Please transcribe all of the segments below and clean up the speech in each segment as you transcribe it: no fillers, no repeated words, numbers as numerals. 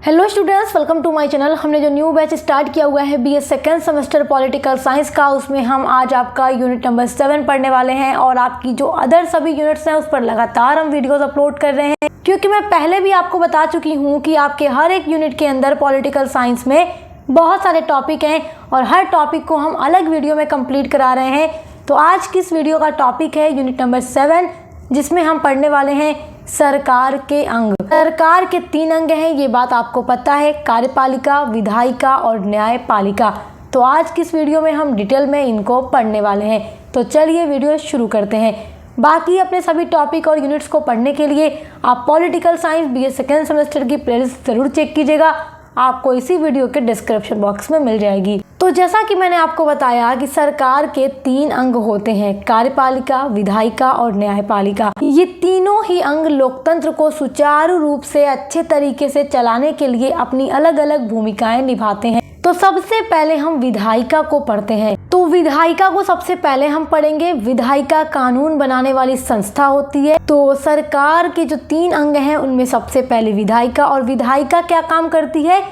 Hello students, welcome to my channel. हमने जो new batch start किया हुआ है BA second semester political science का, उसमें हम आज आपका यूनिट नंबर 7 पढ़ने वाले हैं और आपकी जो अदर सभी यूनिट्स हैं उस पर लगातार हम वीडियोस अपलोड कर रहे हैं, क्योंकि मैं पहले भी आपको बता चुकी हूँ कि आपके हर एक यूनिट के अंदर पॉलिटिकल साइंस में बहुत सारे टॉपिक हैं और हर टॉपिक को हम अलग वीडियो में कंप्लीट करा रहे हैं। तो आज की इस वीडियो का टॉपिक है यूनिट नंबर 7, जिसमें हम पढ़ने वाले हैं सरकार के अंग। सरकार के 3 अंग हैं, ये बात आपको पता है, कार्यपालिका, विधायिका और न्यायपालिका। तो आज की इस वीडियो में हम डिटेल में इनको पढ़ने वाले हैं। तो चलिए वीडियो शुरू करते हैं। बाकी अपने सभी टॉपिक और यूनिट्स को पढ़ने के लिए आप political science BA second semester की प्लेलिस्ट जरूर चेक कीजिएगा, आपको इसी वीडियो के डिस्क्रिप्शन बॉक्स में मिल जाएगी। तो जैसा कि मैंने आपको बताया कि सरकार के 3 अंग होते हैं, कार्यपालिका, विधायिका और न्यायपालिका। ये तीनों ही अंग लोकतंत्र को सुचारू रूप से अच्छे तरीके से चलाने के लिए अपनी अलग अलग भूमिकाएं निभाते हैं। तो सबसे पहले हम विधायिका को पढ़ते हैं। तो विधायिका को सबसे पहले हम पढ़ेंगे। विधायिका कानून बनाने वाली संस्था होती है। तो सरकार के जो 3 अंग हैं उनमें सबसे पहले विधायिका, और विधायिका क्या काम करती है?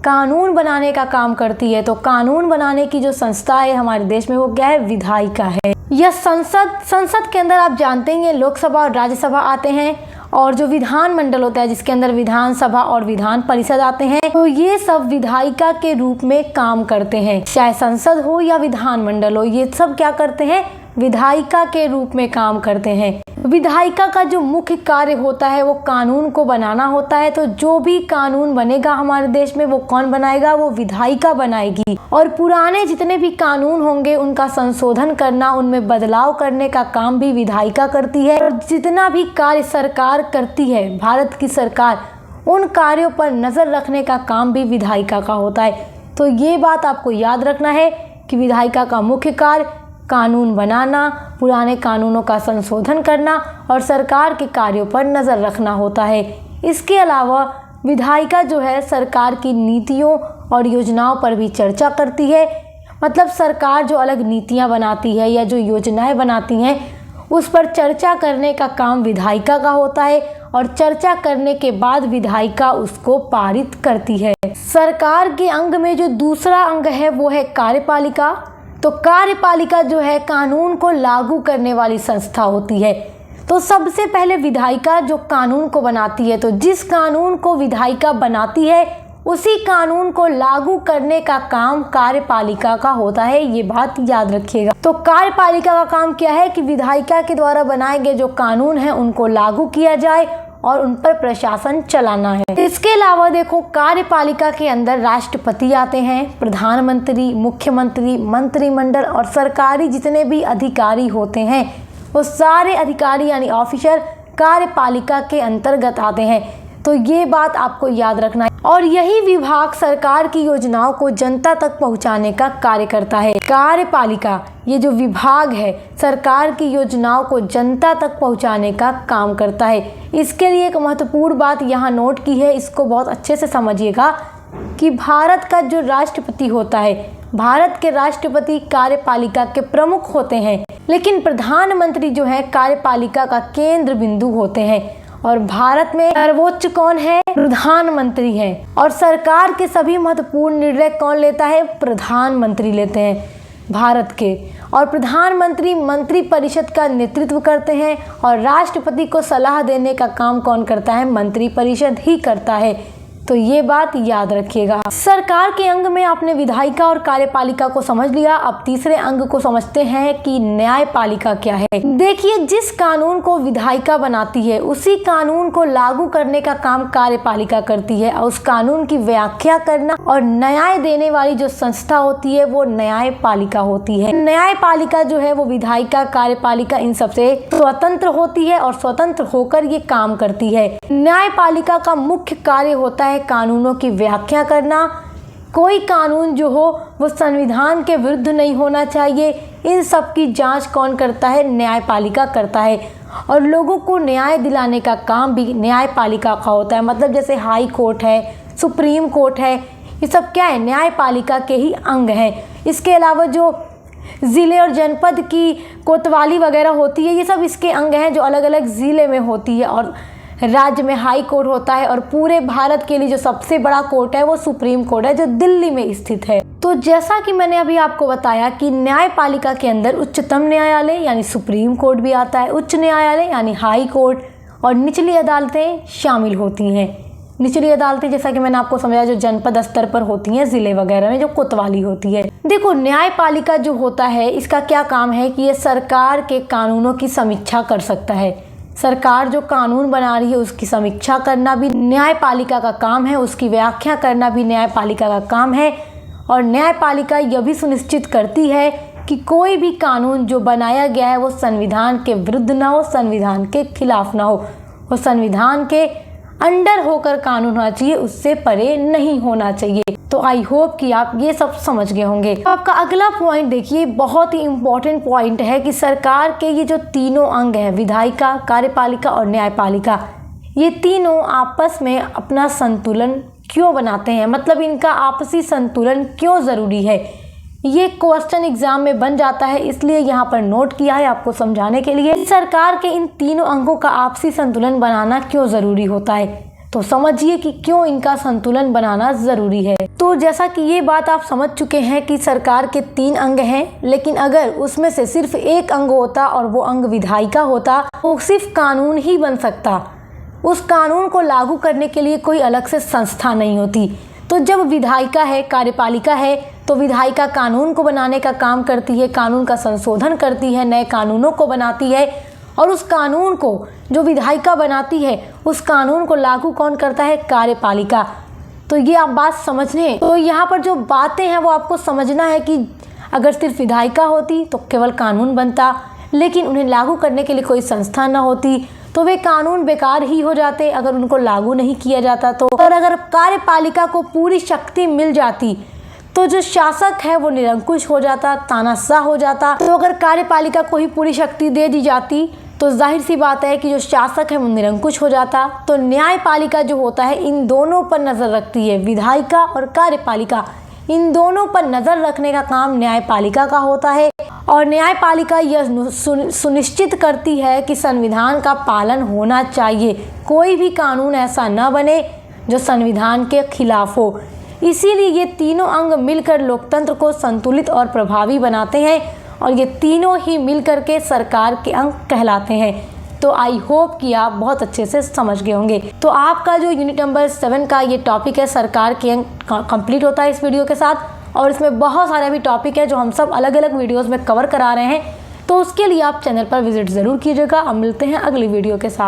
कानून बनाने का काम करती है। तो कानून बनाने की जो संस्था है हमारे देश में वो क्या है? विधायिका है। यह संसद के अंदर आप जानते हैं लोकसभा और राज्यसभा आते हैं, और जो विधान मंडल होता है जिसके अंदर विधानसभा और विधान परिषद आते हैं, तो ये सब विधायिका के रूप में काम करते हैं। चाहे संसद हो या विधान मंडल हो, ये सब क्या करते हैं? विधायिका के रूप में काम करते हैं। विधायिका का जो मुख्य कार्य होता है वो कानून को बनाना होता है। तो जो भी कानून बनेगा हमारे देश में वो कौन बनाएगा? वो विधायिका बनाएगी। और पुराने जितने भी कानून होंगे उनका संशोधन करना, उनमें बदलाव करने का काम भी विधायिका करती है। और जितना भी कार्य सरकार करती है, भारत की सरकार, उन कार्यों पर नजर रखने का काम भी विधायिका का होता है। तो ये बात आपको याद रखना है कि विधायिका का मुख्य कार्य कानून बनाना, पुराने कानूनों का संशोधन करना और सरकार के कार्यों पर नज़र रखना होता है। इसके अलावा विधायिका जो है सरकार की नीतियों और योजनाओं पर भी चर्चा करती है। मतलब सरकार जो अलग नीतियां बनाती है या जो योजनाएं बनाती हैं उस पर चर्चा करने का काम विधायिका का होता है, और चर्चा करने के बाद विधायिका उसको पारित करती है। सरकार के अंग में जो दूसरा अंग है वो है कार्यपालिका। तो कार्यपालिका जो है कानून को लागू करने वाली संस्था होती है। तो सबसे पहले विधायिका जो कानून को बनाती है, तो जिस कानून को विधायिका बनाती है उसी कानून को लागू करने का काम कार्यपालिका का होता है। ये बात याद रखिएगा। तो कार्यपालिका का काम क्या है कि विधायिका के द्वारा बनाए गए जो कानून हैं उनको लागू किया जाए और उन पर प्रशासन चलाना है। इसके अलावा देखो, कार्यपालिका के अंदर राष्ट्रपति आते हैं, प्रधानमंत्री, मुख्यमंत्री, मंत्रिमंडल और सरकारी जितने भी अधिकारी होते हैं वो सारे अधिकारी यानी ऑफिसर कार्यपालिका के अंतर्गत आते हैं। तो ये बात आपको याद रखना है। और यही विभाग सरकार की योजनाओं को जनता तक पहुंचाने का कार्य करता है। कार्यपालिका ये जो विभाग है सरकार की योजनाओं को जनता तक पहुंचाने का काम करता है। इसके लिए एक महत्वपूर्ण बात यहाँ नोट की है, इसको बहुत अच्छे से समझिएगा कि भारत का जो राष्ट्रपति होता है, भारत के राष्ट्रपति कार्यपालिका के प्रमुख होते हैं, लेकिन प्रधानमंत्री जो है कार्यपालिका का केंद्र बिंदु होते हैं। और भारत में सर्वोच्च कौन है? प्रधानमंत्री है। और सरकार के सभी महत्वपूर्ण निर्णय कौन लेता है? प्रधानमंत्री लेते हैं भारत के। और प्रधानमंत्री मंत्री परिषद का नेतृत्व करते हैं, और राष्ट्रपति को सलाह देने का काम कौन करता है? मंत्री परिषद ही करता है। तो ये बात याद रखिएगा। सरकार के अंग में आपने विधायिका और कार्यपालिका को समझ लिया। अब तीसरे अंग को समझते हैं कि न्यायपालिका क्या है। देखिए, जिस कानून को विधायिका बनाती है उसी कानून को लागू करने का काम कार्यपालिका करती है, और उस कानून की व्याख्या करना और न्याय देने वाली जो संस्था होती है वो न्यायपालिका होती है। न्यायपालिका जो है वो विधायिका, कार्यपालिका इन सबसे स्वतंत्र होती है और स्वतंत्र होकर ये काम करती है। न्यायपालिका का मुख्य कार्य होता है कानूनों की व्याख्या करना। कोई कानून जो हो वो संविधान के विरुद्ध नहीं होना चाहिए। इन सब की जांच कौन करता है? न्यायपालिका करता है। और लोगों को न्याय दिलाने का काम भी न्यायपालिका का होता है। मतलब जैसे हाई कोर्ट है, सुप्रीम कोर्ट है, ये सब क्या है? न्यायपालिका के ही अंग हैं। इसके अलावा जो ज़िले और जनपद की कोतवाली वगैरह होती है, ये सब इसके अंग हैं जो अलग अलग ज़िले में होती है। और राज्य में हाई कोर्ट होता है और पूरे भारत के लिए जो सबसे बड़ा कोर्ट है वो सुप्रीम कोर्ट है, जो दिल्ली में स्थित है। तो जैसा कि मैंने अभी आपको बताया कि न्यायपालिका के अंदर उच्चतम न्यायालय यानी सुप्रीम कोर्ट भी आता है, उच्च न्यायालय यानी हाई कोर्ट और निचली अदालतें शामिल होती हैं। निचली अदालतें जैसा कि मैंने आपको समझाया जो जनपद स्तर पर होती हैं, जिले वगैरह में जो कोतवाली होती है। देखो, न्यायपालिका जो होता है इसका क्या काम है कि ये सरकार के कानूनों की समीक्षा कर सकता है। सरकार जो कानून बना रही है उसकी समीक्षा करना भी न्यायपालिका का काम है, उसकी व्याख्या करना भी न्यायपालिका का काम है। और न्यायपालिका यह भी सुनिश्चित करती है कि कोई भी कानून जो बनाया गया है वो संविधान के विरुद्ध ना हो, संविधान के खिलाफ ना हो, वो संविधान के अंडर होकर कानून होना चाहिए, उससे परे नहीं होना चाहिए। तो आई होप कि आप ये सब समझ गए होंगे। तो आपका अगला पॉइंट देखिए, बहुत ही इम्पोर्टेंट पॉइंट है कि सरकार के ये जो तीनों अंग हैं, विधायिका, कार्यपालिका और न्यायपालिका, ये तीनों आपस में अपना संतुलन क्यों बनाते हैं, मतलब इनका आपसी संतुलन क्यों ज़रूरी है। ये क्वेश्चन एग्जाम में बन जाता है, इसलिए यहाँ पर नोट किया है आपको समझाने के लिए। सरकार के इन तीनों अंगों का आपसी संतुलन बनाना क्यों ज़रूरी होता है, तो समझिए कि क्यों इनका संतुलन बनाना ज़रूरी है। तो जैसा कि ये बात आप समझ चुके हैं कि सरकार के 3 अंग हैं, लेकिन अगर उसमें से सिर्फ एक अंग होता और वो अंग विधायिका होता तो सिर्फ कानून ही बन सकता, उस कानून को लागू करने के लिए कोई अलग से संस्था नहीं होती। तो जब विधायिका है, कार्यपालिका है, तो विधायिका कानून को बनाने का काम करती है, कानून का संशोधन करती है, नए कानूनों को बनाती है और उस कानून को जो विधायिका बनाती है उस कानून को लागू कौन करता है, कार्यपालिका। तो ये आप बात समझने, तो यहाँ पर जो बातें हैं वो आपको समझना है कि अगर सिर्फ विधायिका होती तो केवल कानून बनता, लेकिन उन्हें लागू करने के लिए कोई संस्था न होती तो वे कानून बेकार ही हो जाते अगर उनको लागू नहीं किया जाता तो। और अगर कार्यपालिका को पूरी शक्ति मिल जाती तो जो शासक है वो निरंकुश हो जाता, तानाशाह हो जाता। तो अगर कार्यपालिका को ही पूरी शक्ति दे दी जाती तो जाहिर सी बात है कि जो शासक है वो निरंकुश हो जाता। तो न्यायपालिका जो होता है इन दोनों पर नज़र रखती है, विधायिका और कार्यपालिका, इन दोनों पर नज़र रखने का काम न्यायपालिका का होता है। और न्यायपालिका यह सुनिश्चित करती है कि संविधान का पालन होना चाहिए, कोई भी कानून ऐसा न बने जो संविधान के खिलाफ हो। इसीलिए ये तीनों अंग मिलकर लोकतंत्र को संतुलित और प्रभावी बनाते हैं और ये तीनों ही मिलकर के सरकार के अंग कहलाते हैं। तो आई होप कि आप बहुत अच्छे से समझ गए होंगे। तो आपका जो यूनिट नंबर 7 का ये टॉपिक है सरकार के अंग कंप्लीट होता है इस वीडियो के साथ। और इसमें बहुत सारे भी टॉपिक है जो हम सब अलग अलग वीडियोस में कवर करा रहे हैं, तो उसके लिए आप चैनल पर विजिट ज़रूर कीजिएगा। अब मिलते हैं अगली वीडियो के साथ।